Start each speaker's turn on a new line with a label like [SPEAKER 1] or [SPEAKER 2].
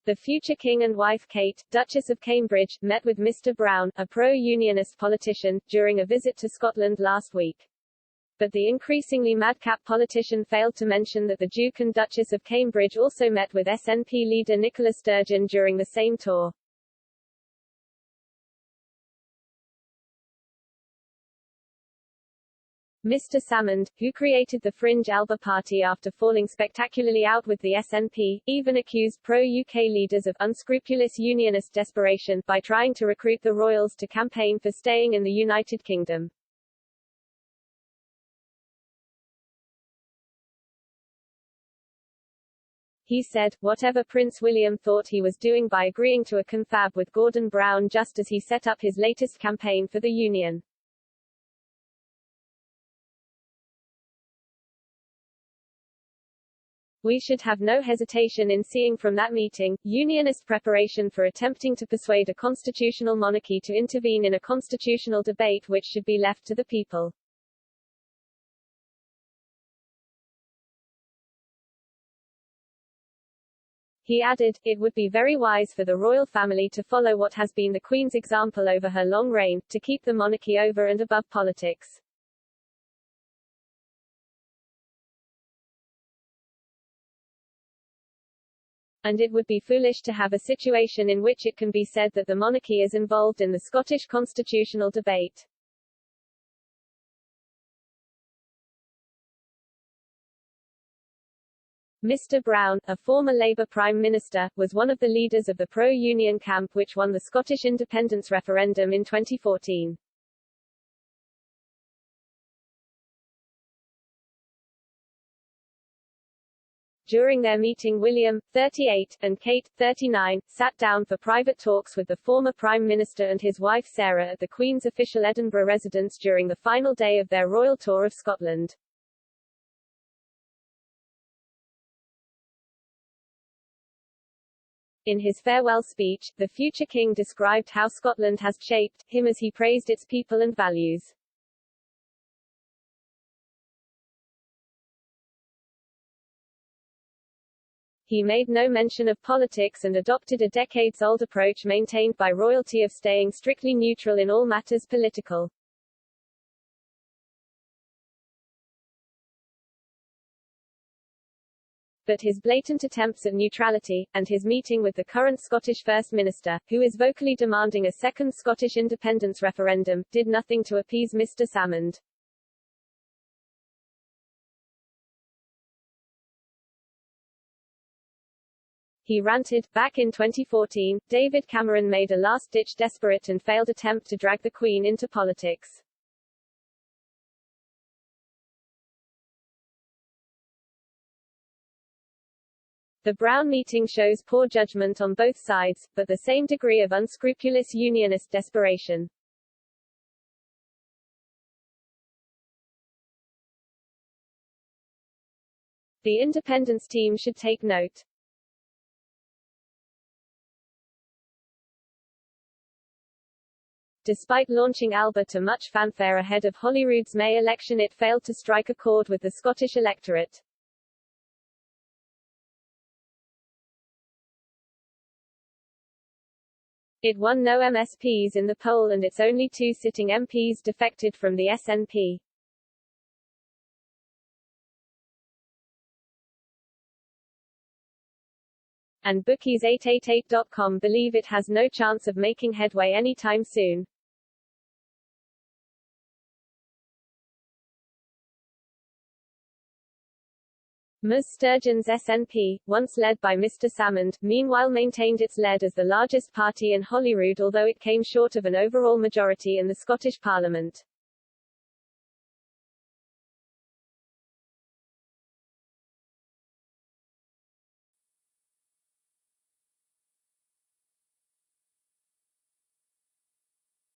[SPEAKER 1] The future king and wife Kate, Duchess of Cambridge, met with Mr. Brown, a pro-unionist politician, during a visit to Scotland last week. But the increasingly madcap politician failed to mention that the Duke and Duchess of Cambridge also met with SNP leader Nicola Sturgeon during the same tour. Mr. Salmond, who created the Fringe Alba Party after falling spectacularly out with the SNP, even accused pro-UK leaders of unscrupulous unionist desperation by trying to recruit the royals to campaign for staying in the United Kingdom. He said, whatever Prince William thought he was doing by agreeing to a confab with Gordon Brown just as he set up his latest campaign for the Union. We should have no hesitation in seeing from that meeting, unionist preparation for attempting to persuade a constitutional monarchy to intervene in a constitutional debate which should be left to the people. He added, it would be very wise for the royal family to follow what has been the Queen's example over her long reign, to keep the monarchy over and above politics. And it would be foolish to have a situation in which it can be said that the monarchy is involved in the Scottish constitutional debate. Mr. Brown, a former Labour Prime Minister, was one of the leaders of the pro-union camp which won the Scottish independence referendum in 2014. During their meeting William, 38, and Kate, 39, sat down for private talks with the former Prime Minister and his wife Sarah at the Queen's official Edinburgh residence during the final day of their royal tour of Scotland. In his farewell speech, the future king described how Scotland has shaped him as he praised its people and values. He made no mention of politics and adopted a decades-old approach maintained by royalty of staying strictly neutral in all matters political. But his blatant attempts at neutrality, and his meeting with the current Scottish First Minister, who is vocally demanding a second Scottish independence referendum, did nothing to appease Mr. Salmond. He ranted. Back in 2014, David Cameron made a last-ditch desperate and failed attempt to drag the Queen into politics. The Brown meeting shows poor judgment on both sides, but the same degree of unscrupulous unionist desperation. The independence team should take note. Despite launching Alba to much fanfare ahead of Holyrood's May election, it failed to strike a chord with the Scottish electorate. It won no MSPs in the poll and its only two sitting MPs defected from the SNP. And bookies888.com believe it has no chance of making headway anytime soon. Ms. Sturgeon's SNP, once led by Mr. Salmond, meanwhile maintained its lead as the largest party in Holyrood, although it came short of an overall majority in the Scottish Parliament.